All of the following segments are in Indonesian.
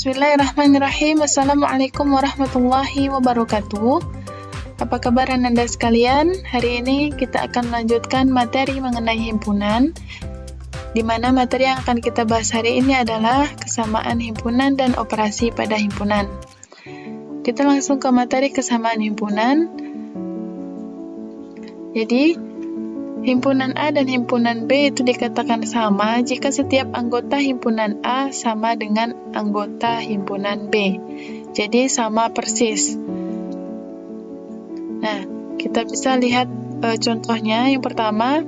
Bismillahirrahmanirrahim. Assalamualaikum warahmatullahi wabarakatuh. Apa kabar Anda sekalian? Hari ini kita akan melanjutkan materi mengenai himpunan, di mana materi yang akan kita bahas hari ini adalah kesamaan himpunan dan operasi pada himpunan. Kita langsung ke materi kesamaan himpunan. Jadi, himpunan A dan himpunan B itu dikatakan sama jika setiap anggota himpunan A sama dengan anggota himpunan B. Jadi sama persis. Nah, kita bisa lihat contohnya. Yang pertama,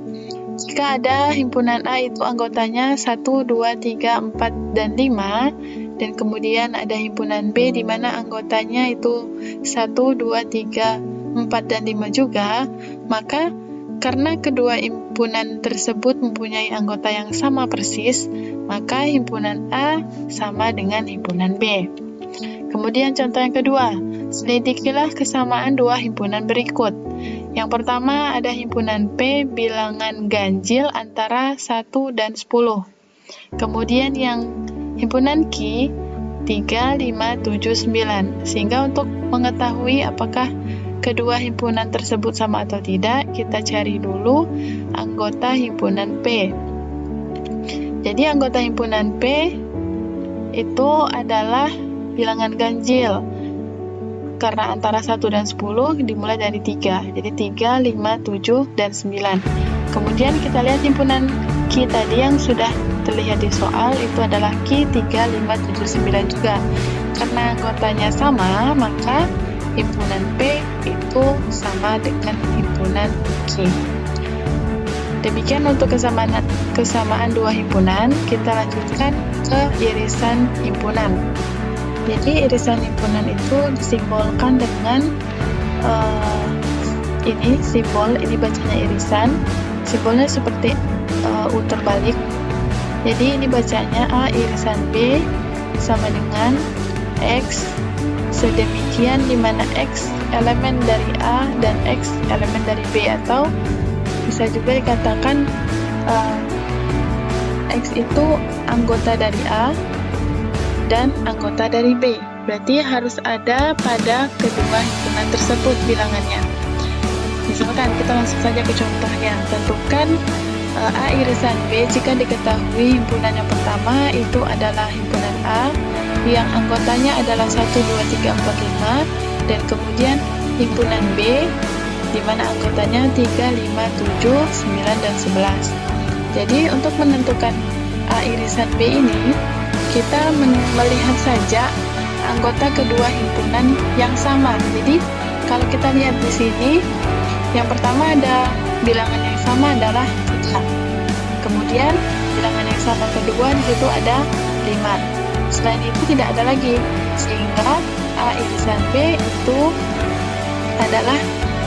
jika ada himpunan A itu anggotanya 1, 2, 3, 4, dan 5, dan kemudian ada himpunan B di mana anggotanya itu 1, 2, 3, 4, dan 5 juga, maka karena kedua himpunan tersebut mempunyai anggota yang sama persis, maka himpunan A sama dengan himpunan B. Kemudian contoh yang kedua, selidikilah kesamaan dua himpunan berikut. Yang pertama ada himpunan P bilangan ganjil antara 1 dan 10. Kemudian yang himpunan Q 3, 5, 7, 9. Sehingga untuk mengetahui apakah kedua himpunan tersebut sama atau tidak, kita cari dulu anggota himpunan P. Jadi anggota himpunan P itu adalah bilangan ganjil. Karena antara 1 dan 10 dimulai dari 3. Jadi 3, 5, 7, dan 9. Kemudian kita lihat himpunan Q tadi yang sudah terlihat di soal, itu adalah Q 3, 5, 7, 9 juga. Karena anggotanya sama, maka himpunan P itu sama dengan himpunan Q. Demikian untuk kesamaan dua himpunan. Kita lanjutkan ke irisan himpunan. Jadi irisan himpunan itu disimbolkan dengan ini simbol, ini bacanya irisan. Simbolnya seperti U terbalik. Jadi ini bacanya A irisan B sama dengan X. Sedemikian di mana X elemen dari A dan X elemen dari B, atau bisa juga dikatakan X itu anggota dari A dan anggota dari B. Berarti harus ada pada kedua himpunan tersebut bilangannya. Misalkan kita langsung saja ke contohnya. Tentukan A irisan B jika diketahui himpunan yang pertama itu adalah himpunan A yang anggotanya adalah 1, 2, 3, 4, 5, dan kemudian himpunan B di mana anggotanya 3, 5, 7, 9, dan 11. Jadi untuk menentukan A irisan B ini, kita melihat saja anggota kedua himpunan yang sama. Jadi kalau kita lihat di sini, yang pertama ada bilangan yang sama adalah 3. Kemudian bilangan yang sama kedua di situ ada 5. Selain itu tidak ada lagi, sehingga A irisan B itu adalah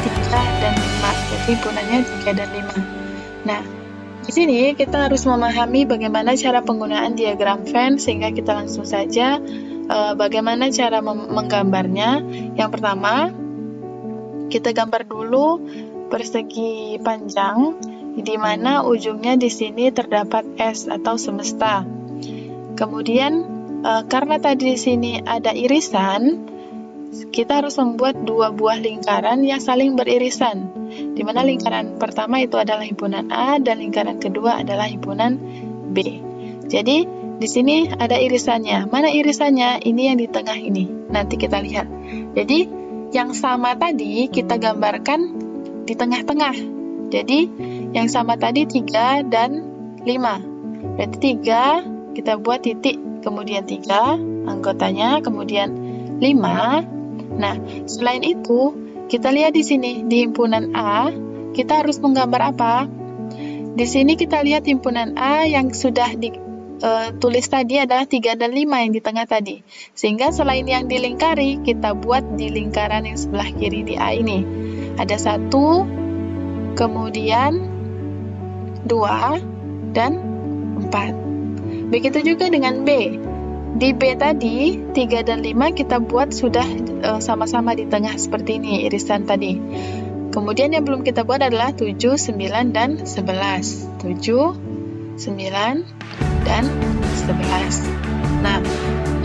3 dan 5. Jadi himpunannya 3 dan 5. Nah, di sini kita harus memahami bagaimana cara penggunaan diagram Venn, sehingga kita langsung saja bagaimana cara menggambarnya. Yang pertama, kita gambar dulu persegi panjang, di mana ujungnya di sini terdapat S atau semesta. Kemudian karena tadi di sini ada irisan, kita harus membuat dua buah lingkaran yang saling beririsan, di mana lingkaran pertama itu adalah himpunan A dan lingkaran kedua adalah himpunan B. Jadi di sini ada irisannya. Mana irisannya? Ini yang di tengah ini. Nanti kita lihat. Jadi yang sama tadi kita gambarkan di tengah-tengah. Jadi yang sama tadi 3 dan 5. Berarti 3 kita buat titik, kemudian 3 anggotanya, kemudian 5. Nah, selain itu, kita lihat di sini di himpunan A, kita harus menggambar apa? Di sini kita lihat himpunan A yang sudah ditulis tadi adalah 3 dan 5 yang di tengah tadi. Sehingga selain yang dilingkari, kita buat di lingkaran yang sebelah kiri di A ini. Ada 1, kemudian 2, dan 4. Begitu juga dengan B. Di B tadi, 3 dan 5 kita buat sudah sama-sama di tengah seperti ini, irisan tadi. Kemudian yang belum kita buat adalah 7, 9, dan 11. 7, 9, dan 11. Nah,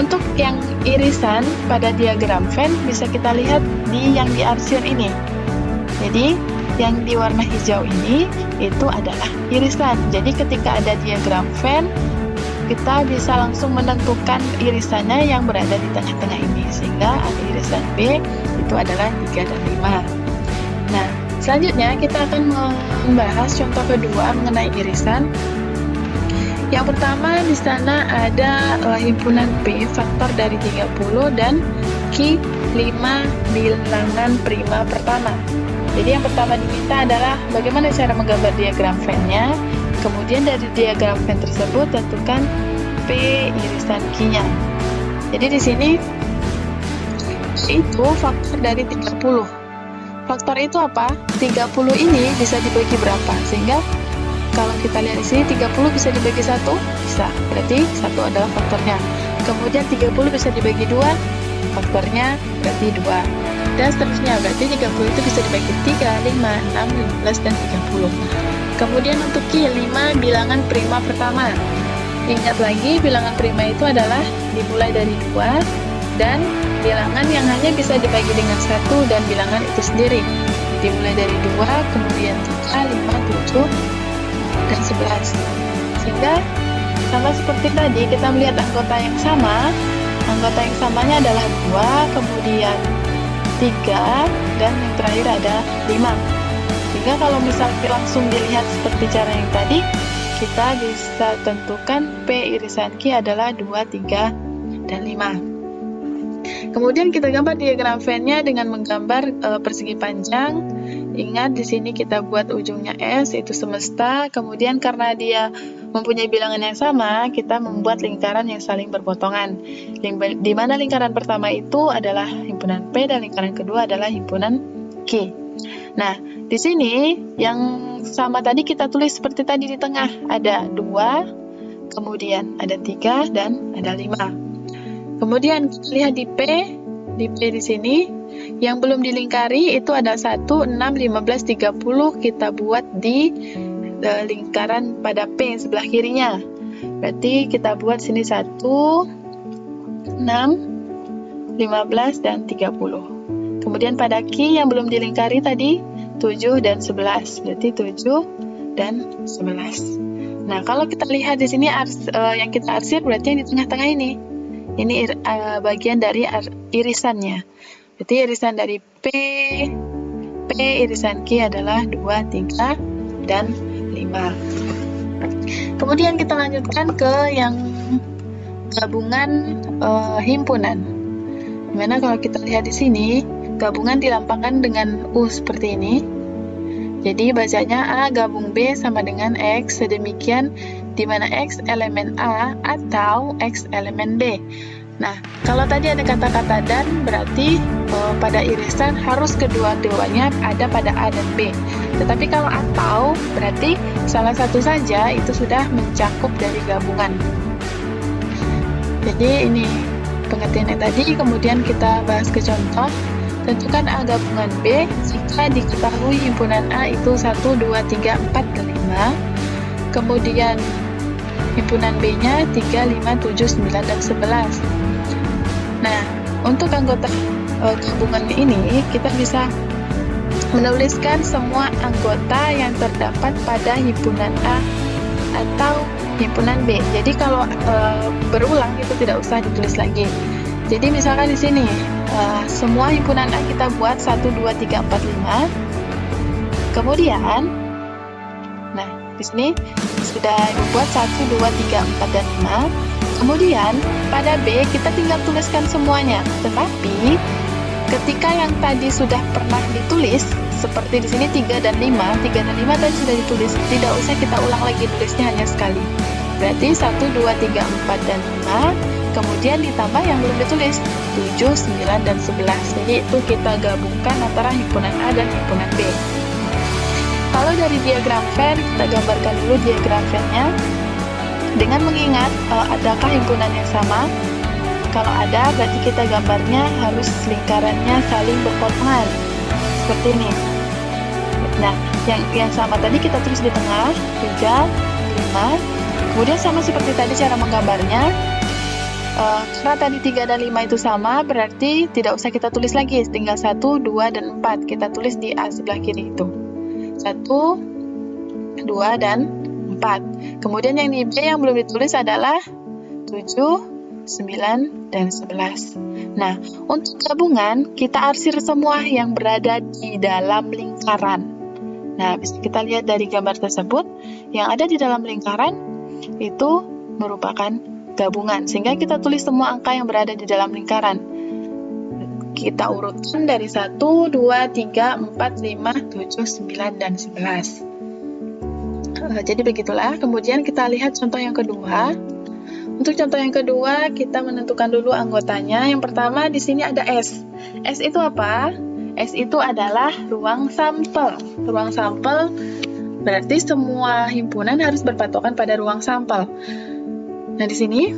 untuk yang irisan pada diagram Venn bisa kita lihat di yang diarsir ini. Jadi yang di warna hijau ini itu adalah irisan. Jadi ketika ada diagram Venn, kita bisa langsung menentukan irisannya yang berada di tengah-tengah ini, sehingga irisan B itu adalah 3 dan 5. Nah, selanjutnya kita akan membahas contoh kedua mengenai irisan. Yang pertama di sana ada himpunan P faktor dari 30 dan Q 5 bilangan prima pertama. Jadi yang pertama diminta adalah bagaimana cara menggambar diagram Venn-nya. Kemudian dari diagram Venn tersebut tentukan P irisan Q-nya. Jadi di sini itu faktor dari 30. Faktor itu apa? 30 ini bisa dibagi berapa? Sehingga kalau kita lihat di sini 30 bisa dibagi 1? Bisa. Berarti 1 adalah faktornya. Kemudian 30 bisa dibagi 2, faktornya berarti 2. Dan seterusnya, berarti 30 itu bisa dibagi 3, 5, 6, 15, dan 30. Kemudian untuk Q, 5 bilangan prima pertama. Ingat lagi, bilangan prima itu adalah dimulai dari 2, dan bilangan yang hanya bisa dibagi dengan 1 dan bilangan itu sendiri. Dimulai dari 2, kemudian 3, 5, 7, dan 11. Sehingga, sama seperti tadi, kita melihat anggota yang sama. Anggota yang samanya adalah 2, kemudian 3, dan yang terakhir ada 5. Sehingga kalau misalnya langsung dilihat seperti cara yang tadi, kita bisa tentukan P irisan Q adalah 2, 3, dan 5. Kemudian kita gambar diagram Venn-nya dengan menggambar persegi panjang. Ingat di sini kita buat ujungnya S, itu semesta. Kemudian karena dia mempunyai bilangan yang sama, kita membuat lingkaran yang saling berpotongan. Di mana lingkaran pertama itu adalah himpunan P dan lingkaran kedua adalah himpunan Q. Nah, di sini yang sama tadi kita tulis seperti tadi di tengah. Ada 2, kemudian ada 3, dan ada 5. Kemudian kita lihat di P di sini yang belum dilingkari itu ada 1, 6, 15, 30 kita buat di lingkaran pada P sebelah kirinya. Berarti kita buat sini 1, 6, 15, dan 30. Kemudian pada Q yang belum dilingkari tadi 7 dan 11. Berarti 7 dan 11. Nah, kalau kita lihat di sini yang kita arsir berarti yang di tengah-tengah ini. Ini bagian dari irisannya. Berarti irisan dari P irisan Q adalah 2, 3, dan 5. Kemudian kita lanjutkan ke yang gabungan himpunan. Dimana kalau kita lihat di sini, gabungan dilambangkan dengan U seperti ini. Jadi bacanya A gabung B sama dengan X, sedemikian di mana X elemen A atau X elemen B. Nah, kalau tadi ada kata-kata dan, berarti pada irisan harus kedua-duanya ada pada A dan B. Tetapi kalau atau, berarti salah satu saja itu sudah mencakup dari gabungan. Jadi ini pengertiannya tadi, kemudian kita bahas ke contoh. Tentukan A gabungan B jika diketahui himpunan A itu 1, 2, 3, 4, dan 5. Kemudian himpunan B-nya 3, 5, 7, 9, dan 11. Nah, untuk anggota gabungan ini, kita bisa menuliskan semua anggota yang terdapat pada himpunan A atau himpunan B. Jadi kalau berulang itu tidak usah ditulis lagi. Jadi misalkan di sini semua himpunan A kita buat 1, 2, 3, 4, 5. Kemudian, nah di sini sudah membuat 1, 2, 3, 4, dan 5. Kemudian pada B kita tinggal tuliskan semuanya. Tetapi ketika yang tadi sudah pernah ditulis, seperti di sini 3 dan 5 tadi sudah ditulis, tidak usah kita ulang lagi tulisnya, hanya sekali. Berarti 1, 2, 3, 4, dan 5, kemudian ditambah yang belum ditulis 7, 9, dan 11. Jadi itu kita gabungkan antara himpunan A dan himpunan B. Kalau dari diagram Venn, kita gambarkan dulu diagram Venn-nya dengan mengingat adakah himpunan yang sama. Kalau ada, berarti kita gambarnya harus lingkarannya saling berpotongan seperti ini. Nah, yang sama tadi kita tulis di tengah 3, 5. Kemudian sama seperti tadi cara menggambarnya. Karena tadi 3 dan 5 itu sama, berarti tidak usah kita tulis lagi, tinggal 1, 2, dan 4. Kita tulis di A sebelah kiri itu. 1, 2, dan 4. Kemudian yang di B yang belum ditulis adalah 7, 9, dan 11. Nah, untuk gabungan, kita arsir semua yang berada di dalam lingkaran. Nah, bisa kita lihat dari gambar tersebut, yang ada di dalam lingkaran itu merupakan gabungan, sehingga kita tulis semua angka yang berada di dalam lingkaran. Kita urutkan dari 1, 2, 3, 4, 5, 7, 9, dan 11. Jadi begitulah. Kemudian kita lihat contoh yang kedua. Untuk contoh yang kedua, kita menentukan dulu anggotanya. Yang pertama di sini ada S. S itu apa? S itu adalah ruang sampel. Ruang sampel berarti semua himpunan harus berpatokan pada ruang sampel. Nah, di sini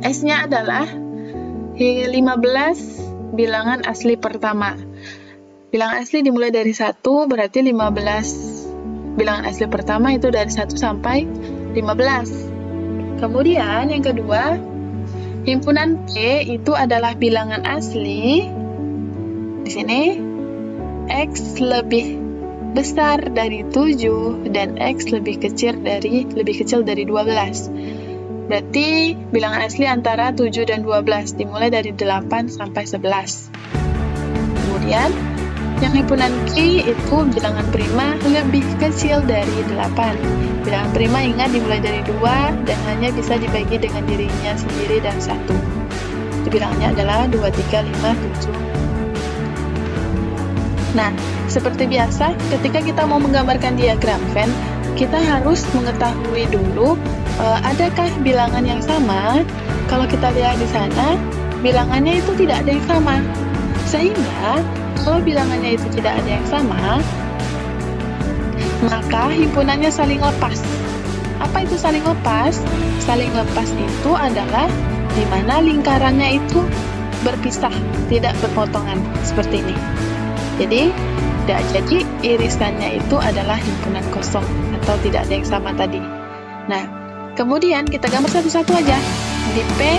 S-nya adalah 15 bilangan asli pertama. Bilangan asli dimulai dari 1, berarti 15 bilangan asli pertama itu dari 1 sampai 15. Kemudian yang kedua, himpunan P itu adalah bilangan asli. Di sini X lebih besar dari 7 dan X lebih kecil dari 12. Berarti bilangan asli antara 7 dan 12 dimulai dari 8 sampai 11. Kemudian yang himpunan Q itu bilangan prima lebih kecil dari 8. Bilangan prima ingat dimulai dari 2 dan hanya bisa dibagi dengan dirinya sendiri dan 1. Bilangannya adalah 2, 3, 5, 7. Nah, seperti biasa, ketika kita mau menggambarkan diagram Venn, kita harus mengetahui dulu adakah bilangan yang sama. Kalau kita lihat di sana, bilangannya itu tidak ada yang sama. Sehingga, kalau bilangannya itu tidak ada yang sama, maka himpunannya saling lepas. Apa itu saling lepas? Saling lepas itu adalah di mana lingkarannya itu berpisah, tidak berpotongan, seperti ini. Jadi irisannya itu adalah himpunan kosong atau tidak ada yang sama tadi. Nah, kemudian kita gambar satu-satu aja. Di P,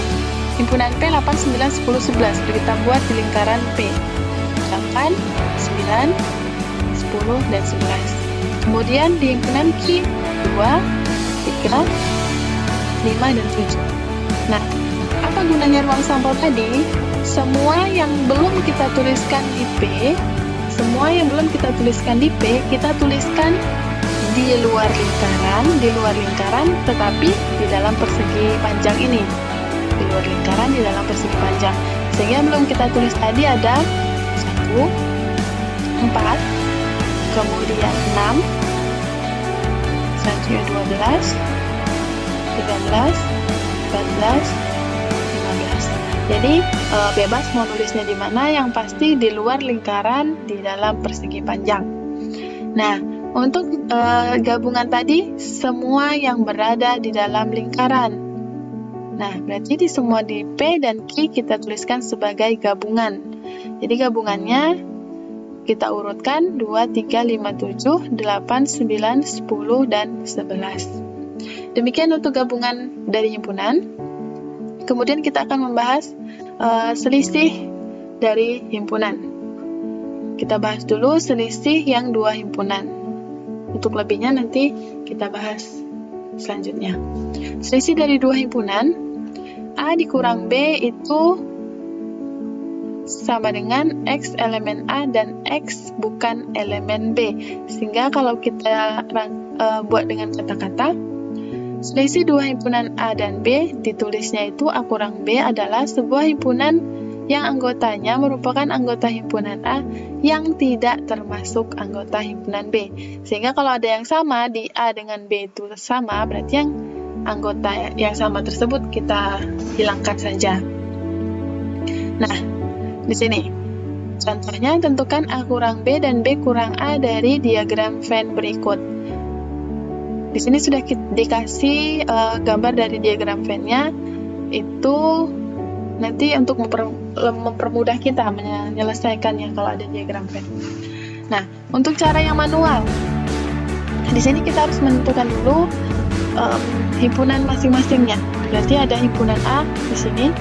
himpunan P 8, 9, 10, 11. Kita buat di lingkaran P. 8, 9, 10, dan 11. Kemudian di himpunan Q, 2, 3, 5, dan 7. Nah, apa gunanya ruang sampel tadi? Semua yang belum kita tuliskan di P, kita tuliskan di luar lingkaran, tetapi di dalam persegi panjang ini. Di luar lingkaran, di dalam persegi panjang. Sehingga yang belum kita tulis tadi ada 1, 4, kemudian 6, selanjutnya 12, 13, 14, 15. Jadi bebas mau nulisnya di mana, yang pasti di luar lingkaran di dalam persegi panjang. Nah, untuk gabungan tadi semua yang berada di dalam lingkaran. Nah, berarti di semua di P dan Q kita tuliskan sebagai gabungan. Jadi gabungannya kita urutkan 2, 3, 5, 7, 8, 9, 10, dan 11. Demikian untuk gabungan dari himpunan. Kemudian kita akan membahas selisih dari himpunan. Kita bahas dulu selisih yang dua himpunan. Untuk lebihnya nanti kita bahas selanjutnya. Selisih dari dua himpunan, A dikurang B itu sama dengan X elemen A dan X bukan elemen B. Sehingga kalau kita buat dengan kata-kata, selisih dua himpunan A dan B, ditulisnya itu A kurang B adalah sebuah himpunan yang anggotanya merupakan anggota himpunan A yang tidak termasuk anggota himpunan B. Sehingga kalau ada yang sama di A dengan B itu sama, berarti yang anggota yang sama tersebut kita hilangkan saja. Nah, di sini contohnya tentukan A kurang B dan B kurang A dari diagram Venn berikut. Di sini sudah dikasih gambar dari diagram Venn-nya. Itu nanti untuk mempermudah kita menyelesaikannya kalau ada diagram Venn. Nah, untuk cara yang manual, di sini kita harus menentukan dulu himpunan masing-masingnya. berarti ada himpunan A di sini.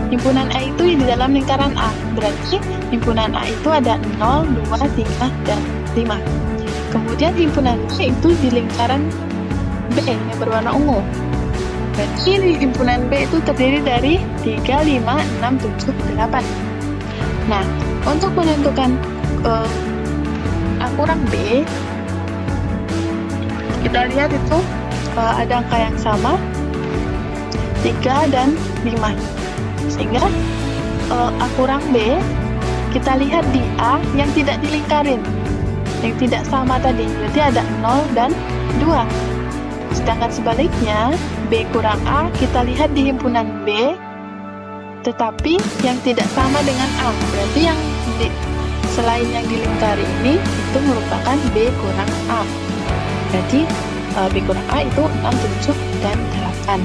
Himpunan A itu di dalam lingkaran A, berarti himpunan A itu ada 0, 2, 3, dan 5. Kemudian himpunan B itu di lingkaran B yang berwarna ungu. Berarti himpunan B itu terdiri dari 3, 5, 6, 7, 8. Nah, untuk menentukan A kurang B, kita lihat itu ada angka yang sama, 3 dan 5. Sehingga A kurang B, kita lihat di A yang tidak dilingkarin, yang tidak sama tadi, berarti ada 0 dan 2. Sedangkan sebaliknya, B kurang A, kita lihat di himpunan B, tetapi yang tidak sama dengan A, berarti yang selain yang dilingkari ini, itu merupakan B kurang A. Berarti B kurang A itu 6, 7, dan 8.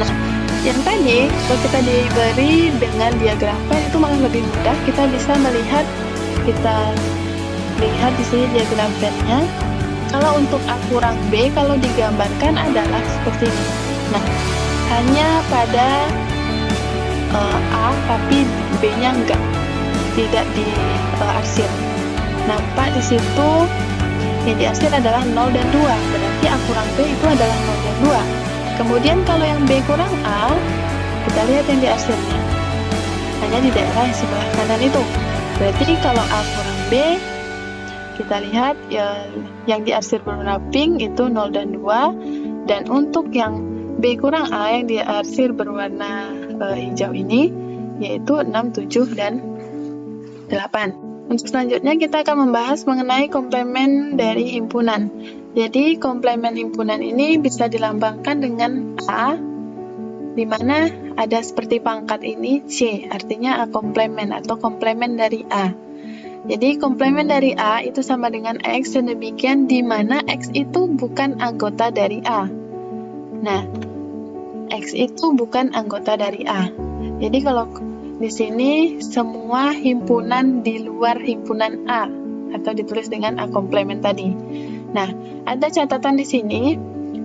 Nah, yang tadi, kalau kita diberi dengan diagram Venn itu malah lebih mudah. Kita bisa melihat, di sini diagram Venn-nya. Kalau untuk A kurang B, kalau digambarkan adalah seperti ini. Nah, hanya pada A, tapi B-nya tidak diarsir. Nampak di situ yang diarsir adalah 0 dan 2. Berarti A kurang B itu adalah 0 dan 2. Kemudian kalau yang B kurang A, kita lihat yang diarsirnya. Hanya di daerah yang sebelah kanan itu. Berarti kalau A kurang B, kita lihat yang diarsir berwarna pink itu 0 dan 2. Dan untuk yang B kurang A yang diarsir berwarna hijau ini, yaitu 6, 7, dan 8. Untuk selanjutnya kita akan membahas mengenai komplemen dari himpunan. Jadi komplemen himpunan ini bisa dilambangkan dengan A, di mana ada seperti pangkat ini C, artinya A komplemen atau komplemen dari A. Jadi komplemen dari A itu sama dengan X, dan demikian di mana X itu bukan anggota dari A. Nah, X itu bukan anggota dari A. Jadi kalau di sini semua himpunan di luar himpunan A, atau ditulis dengan A komplemen tadi. Nah, ada catatan di sini,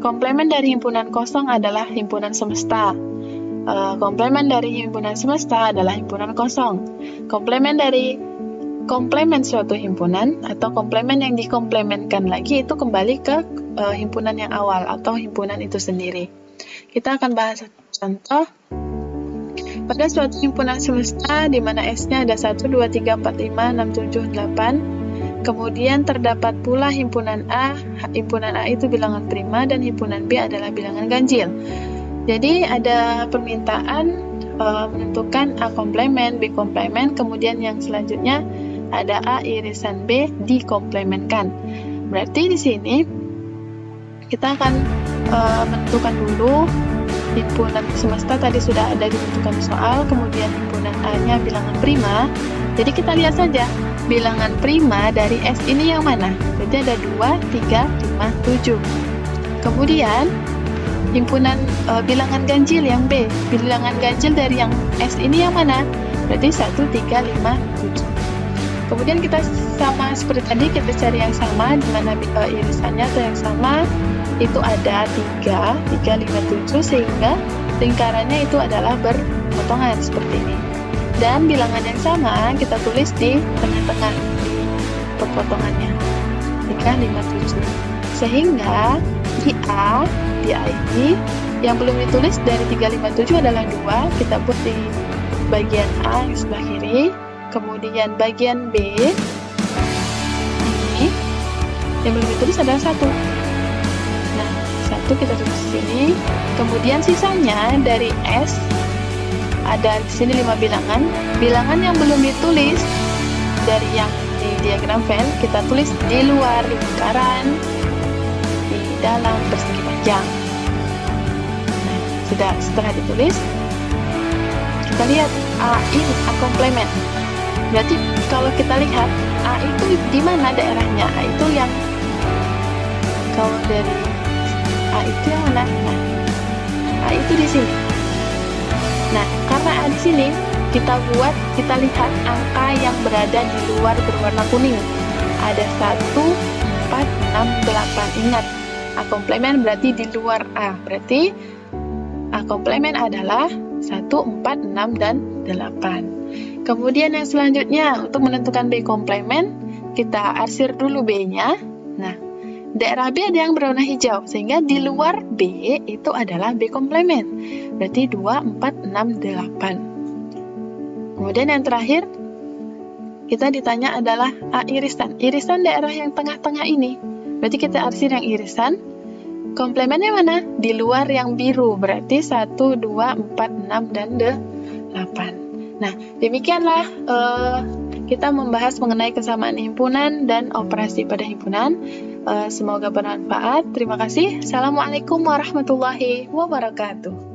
komplemen dari himpunan kosong adalah himpunan semesta. Komplemen dari himpunan semesta adalah himpunan kosong. Komplemen dari komplemen suatu himpunan atau komplemen yang dikomplemenkan lagi itu kembali ke himpunan yang awal atau himpunan itu sendiri. Kita akan bahas contoh. Pada suatu himpunan semesta di mana S-nya ada 1, 2, 3, 4, 5, 6, 7, 8. Kemudian terdapat pula himpunan A. Himpunan A itu bilangan prima dan himpunan B adalah bilangan ganjil. Jadi ada permintaan menentukan A komplemen, B komplemen, kemudian yang selanjutnya ada A irisan B dikomplemenkan. Berarti di sini kita akan menentukan dulu himpunan semesta tadi sudah ada ditentukan soal, kemudian himpunan A-nya bilangan prima. Jadi kita lihat saja bilangan prima dari S ini yang mana. Jadi ada 2, 3, 5, 7. Kemudian himpunan bilangan ganjil yang B. Bilangan ganjil dari yang S ini yang mana? Berarti 1, 3, 5, 7. Kemudian kita sama seperti tadi, kita cari yang sama, di mana irisannya atau yang sama itu ada 3, 5, 7, sehingga lingkarannya itu adalah berpotongan seperti ini. Dan bilangan yang sama kita tulis di tengah-tengah di perpotongannya, 3, 5, 7. Sehingga di A ini yang belum ditulis dari 3, 5, 7 adalah 2, kita buat di bagian A yang sebelah kiri. Kemudian bagian B ini yang belum ditulis adalah 1. Nah, 1 kita tulis di sini. Kemudian sisanya dari S ada di sini 5 bilangan. Bilangan yang belum ditulis dari yang di diagram Venn kita tulis di luar lingkaran, di dalam persegi panjang. Nah, setelah ditulis, kita lihat A ini A komplemen. Berarti kalau kita lihat A itu di mana daerahnya? A itu yang kalau dari A itu yang mana? Nah, A itu di sini. Nah, karena A di sini, kita lihat angka yang berada di luar berwarna kuning. Ada 1, 4, 6, 8. Ingat, A komplemen berarti di luar A. Berarti A jumlah komplement adalah 1, 4, 6, dan 8. Kemudian yang selanjutnya, untuk menentukan B komplement, kita arsir dulu B-nya. Nah, daerah B ada yang berwarna hijau, sehingga di luar B itu adalah B komplement. Berarti 2, 4, 6, 8. Kemudian yang terakhir, kita ditanya adalah A irisan. Irisan daerah yang tengah-tengah ini. Berarti kita arsir yang irisan. Komplemennya mana? Di luar yang biru. Berarti 1, 2, 4, 6, dan 8. Nah, demikianlah kita membahas mengenai kesamaan himpunan dan operasi pada himpunan. Semoga bermanfaat. Terima kasih. Assalamualaikum warahmatullahi wabarakatuh.